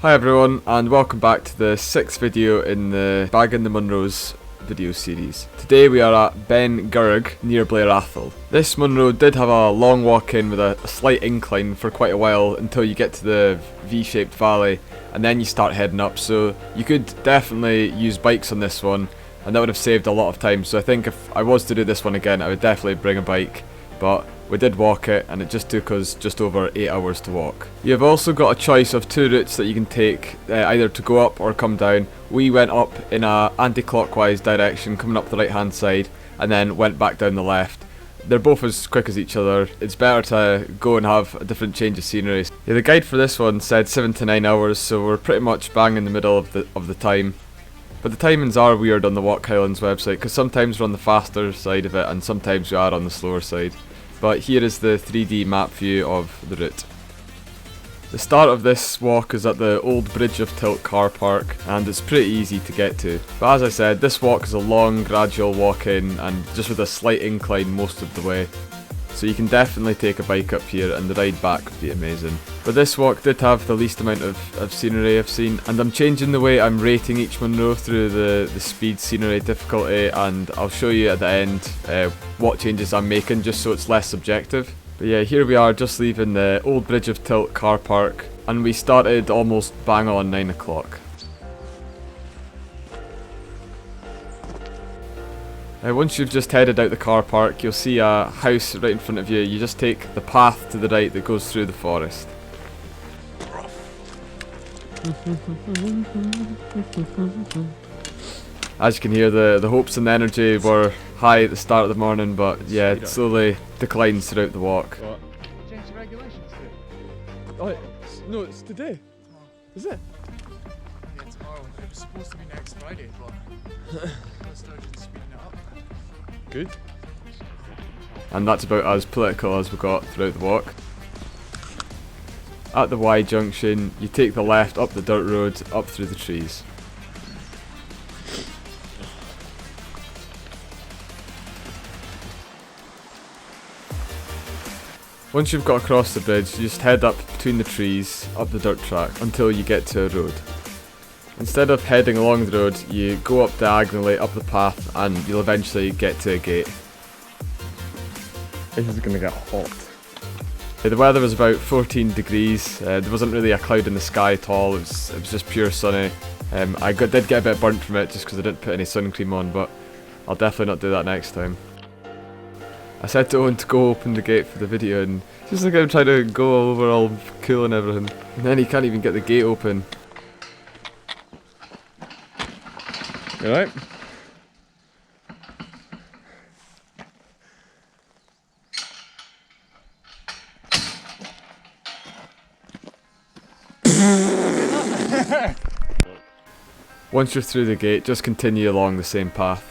Hi everyone, and welcome back to the 6th video in the Bagging the Munros video series. Today we are at Beinn Dearg near Blair, Atholl. This Munro did have a long walk in with a slight incline for quite a while until you get to the V-shaped valley and then you start heading up, so you could definitely use bikes on this one and that would have saved a lot of time. So I think if I was to do this one again I would definitely bring a bike, but we did walk it and it just took us just over 8 hours to walk. You have also got a choice of two routes that you can take, either to go up or come down. We went up in a anti-clockwise direction coming up the right hand side and then went back down the left. They're both as quick as each other. It's better to go and have a different change of scenery. Yeah, the guide for this one said 7 to 9 hours, so we're pretty much bang in the middle of the time. But the timings are weird on the Walk Highlands website because sometimes we're on the faster side of it and sometimes we are on the slower side. But here is the 3D map view of the route. The start of this walk is at the old Bridge of Tilt car park and it's pretty easy to get to. But as I said, this walk is a long gradual walk in and just with a slight incline most of the way. So you can definitely take a bike up here and the ride back would be amazing. But this walk did have the least amount of scenery I've seen, and I'm changing the way I'm rating each Munro through the speed, scenery, difficulty, and I'll show you at the end what changes I'm making just so it's less subjective. But yeah, here we are just leaving the old Bridge of Tilt car park and we started almost bang on 9 o'clock. Once you've just headed out the car park, you'll see a house right in front of you. You just take the path to the right that goes through the forest. As you can hear, the hopes and the energy were high at the start of the morning, but yeah, it slowly declines throughout the walk. What? Change the regulations today. Oh, no, it's today. Is it? Yeah, tomorrow. It was supposed to be next Friday, but Sturgeon's speeding it up. Good. And that's about as political as we got throughout the walk. At the Y junction, you take the left up the dirt road, up through the trees. Once you've got across the bridge, you just head up between the trees, up the dirt track, until you get to a road. Instead of heading along the road, you go up diagonally up the path and you'll eventually get to a gate. This is gonna get hot. The weather was about 14 degrees, there wasn't really a cloud in the sky at all, it was just pure sunny. I did get a bit burnt from it just because I didn't put any sun cream on, but I'll definitely not do that next time. I said to Owen to go open the gate for the video and just like I'm trying to go over all cool and everything. And then he can't even get the gate open. You alright? Once you're through the gate, just continue along the same path.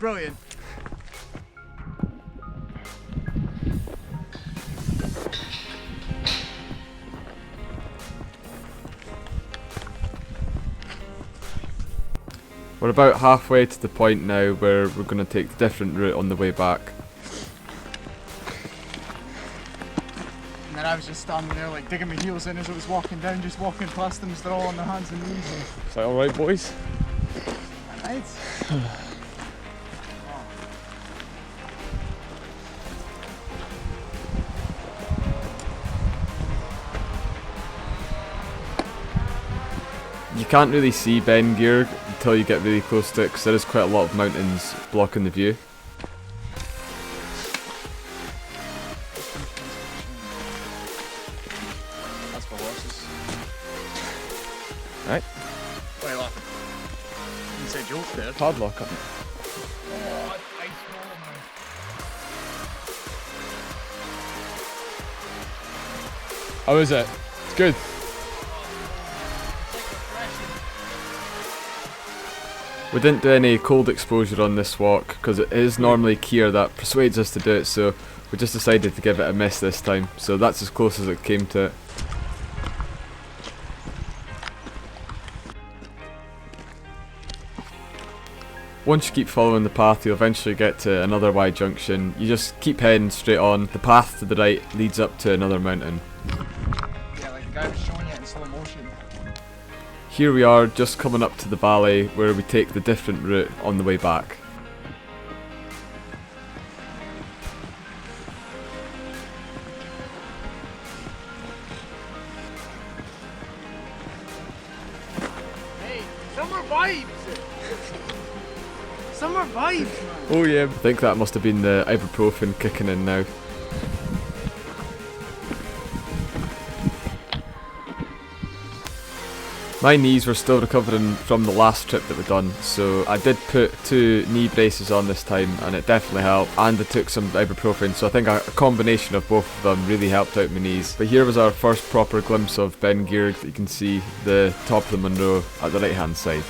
Brilliant. We're about halfway to the point now where we're going to take the different route on the way back. And then I was just standing there like digging my heels in as I was walking down, just walking past them as they're all on their hands and knees. Is that alright, boys? Right. You can't really see Beinn Dearg until you get really close to it because there is quite a lot of mountains blocking the view. That's for horses. Right? Why are you laughing? You said joke there. Padlock up. Oh, ice ball, man. How is it? It's good. We didn't do any cold exposure on this walk because it is normally Kier that persuades us to do it, so we just decided to give it a miss this time. So that's as close as it came to it. Once you keep following the path, you'll eventually get to another Y junction. You just keep heading straight on. The path to the right leads up to another mountain. Yeah, like the guy was showing it in slow motion. Here we are, just coming up to the valley where we take the different route on the way back. Hey, summer vibes! Summer vibes, man! Oh yeah, I think that must have been the ibuprofen kicking in now. My knees were still recovering from the last trip that we'd done, so I did put 2 knee braces on this time and it definitely helped, and I took some ibuprofen, so I think a combination of both of them really helped out my knees. But here was our first proper glimpse of Beinn Dearg that you can see, the top of the Munro at the right hand side.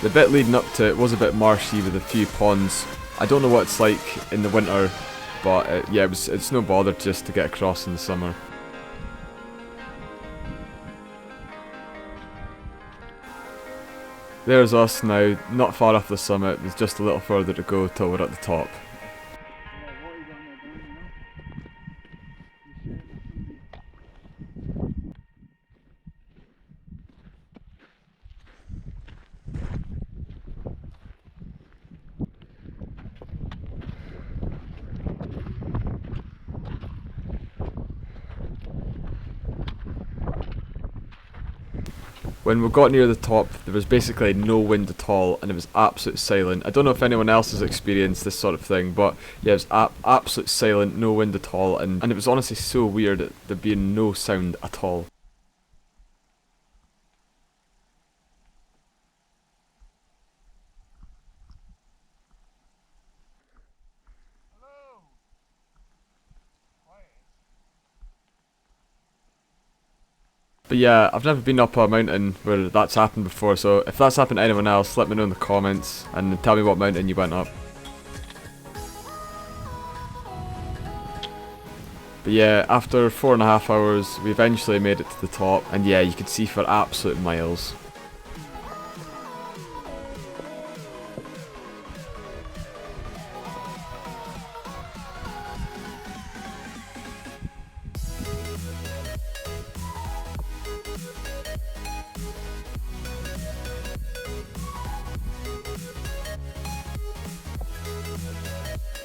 The bit leading up to it was a bit marshy with a few ponds. I don't know what it's like in the winter, but yeah, it's no bother just to get across in the summer. There's us now, not far off the summit, there's just a little further to go till we're at the top. When we got near the top, there was basically no wind at all, and it was absolute silent. I don't know if anyone else has experienced this sort of thing, but yeah, it was absolute silent, no wind at all, and it was honestly so weird that there being no sound at all. But yeah, I've never been up a mountain where that's happened before, so if that's happened to anyone else, let me know in the comments and tell me what mountain you went up. But yeah, after 4.5 hours, we eventually made it to the top, and yeah, you could see for absolute miles.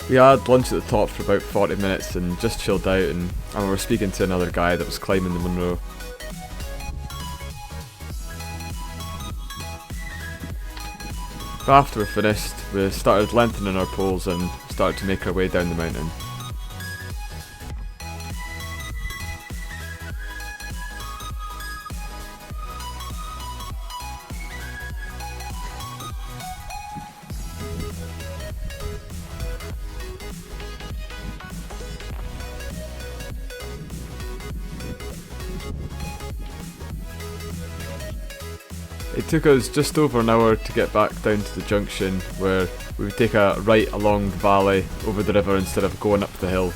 We had lunch at the top for about 40 minutes and just chilled out, and we were speaking to another guy that was climbing the Munro. But after we finished, we started lengthening our poles and started to make our way down the mountain. It took us just over an hour to get back down to the junction, where we would take a right along the valley over the river instead of going up the hill.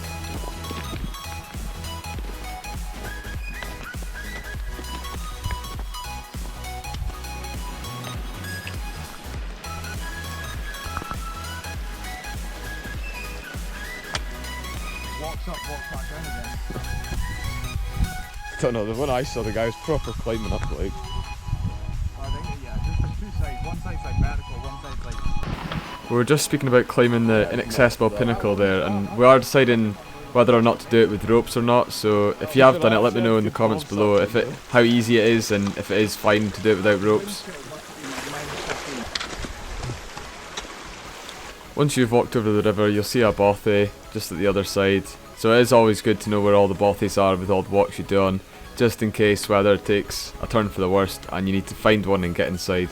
Walks up, walks back down again. Don't know, the one I saw, the guy was proper climbing up, like. I think, yeah, there's 2 sides. One side's like vertical, one side's like... We were just speaking about climbing the inaccessible pinnacle there, and we are deciding whether or not to do it with ropes or not, so if you have done it, let me know in the comments below how easy it is and if it is fine to do it without ropes. Once you've walked over the river, you'll see a bothy just at the other side, so it is always good to know where all the bothies are with all the walks you do on, just in case weather takes a turn for the worst and you need to find one and get inside.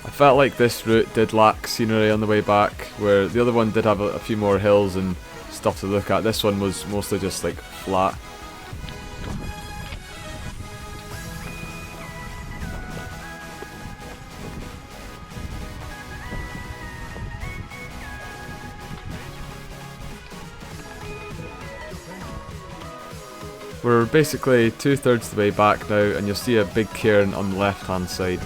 I felt like this route did lack scenery on the way back, where the other one did have a few more hills and stuff to look at. This one was mostly just like flat. We're basically 2/3 of the way back now, and you'll see a big cairn on the left hand side.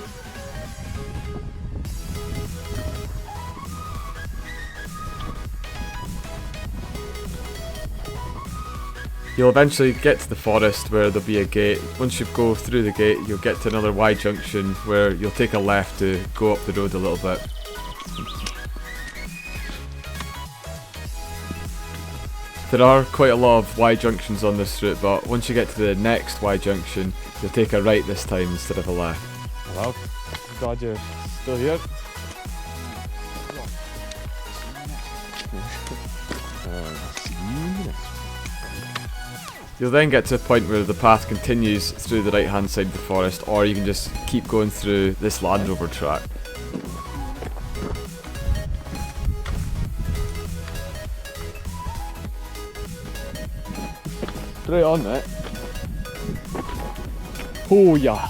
You'll eventually get to the forest where there'll be a gate. Once you go through the gate, you'll get to another Y junction where you'll take a left to go up the road a little bit. There are quite a lot of Y junctions on this route, but once you get to the next Y junction, you'll take a right this time instead of a left. Hello. Glad you're still here. You'll then get to a point where the path continues through the right hand side of the forest, or you can just keep going through this Land Rover track. Right on it. Oh yeah.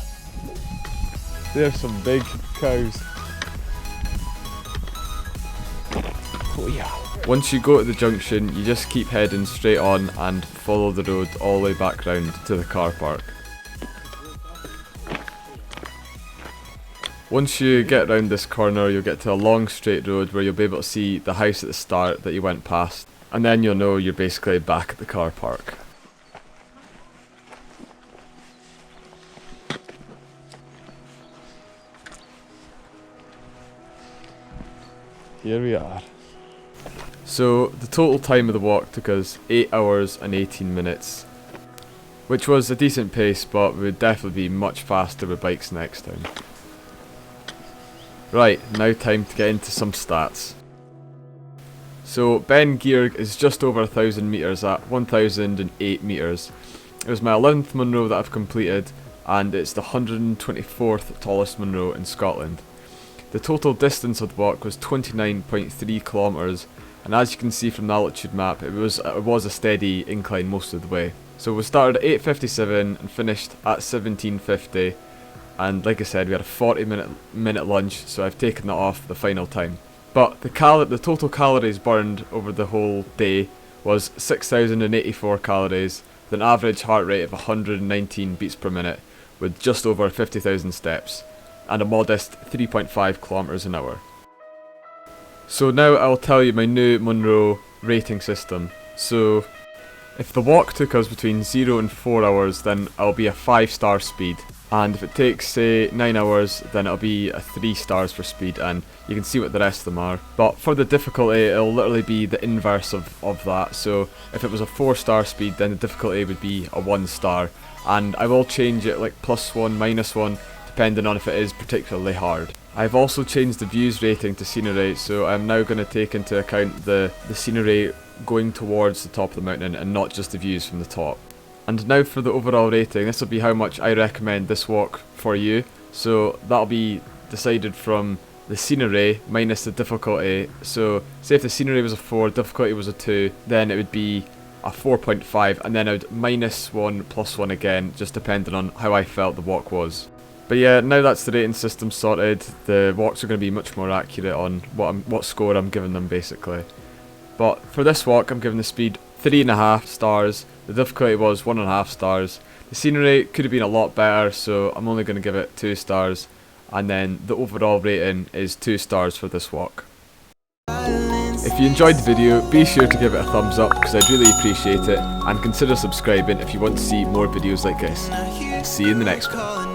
There's some big cows. Oh yeah. Once you go to the junction, you just keep heading straight on and follow the road all the way back round to the car park. Once you get round this corner, you'll get to a long straight road where you'll be able to see the house at the start that you went past, and then you'll know you're basically back at the car park. Here we are. So the total time of the walk took us 8 hours and 18 minutes, which was a decent pace, but we would definitely be much faster with bikes next time. Right, now time to get into some stats. So Beinn Dearg is just over 1,000 metres at 1,008 metres. It was my 11th Munro that I've completed, and it's the 124th tallest Munro in Scotland. The total distance of the walk was 29.3 kilometres, and as you can see from the altitude map, it was a steady incline most of the way. So we started at 8:57 and finished at 17:50, and like I said, we had a 40-minute lunch, so I've taken that off the final time. But the total calories burned over the whole day was 6,084 calories, with an average heart rate of 119 beats per minute, with just over 50,000 steps, and a modest 3.5 kilometers an hour. So now I'll tell you my new Munro rating system. So if the walk took us between 0 and 4 hours, then I'll be a 5-star speed, and if it takes say 9 hours, then it'll be a 3 stars for speed, and you can see what the rest of them are. But for the difficulty, it'll literally be the inverse of that. So if it was a 4-star speed, then the difficulty would be a 1 star, and I will change it like +1, -1, depending on if it is particularly hard. I've also changed the views rating to scenery, so I'm now going to take into account the scenery going towards the top of the mountain and not just the views from the top. And now for the overall rating, this will be how much I recommend this walk for you. So that'll be decided from the scenery minus the difficulty. So say if the scenery was a 4, difficulty was a 2, then it would be a 4.5, and then I would -1 +1 again, just depending on how I felt the walk was. But yeah, now that's the rating system sorted, the walks are going to be much more accurate on what score I'm giving them basically. But for this walk, I'm giving the speed 3.5 stars, the difficulty was 1.5 stars, the scenery could have been a lot better, so I'm only going to give it 2 stars, and then the overall rating is 2 stars for this walk. If you enjoyed the video, be sure to give it a thumbs up because I'd really appreciate it, and consider subscribing if you want to see more videos like this. See you in the next one.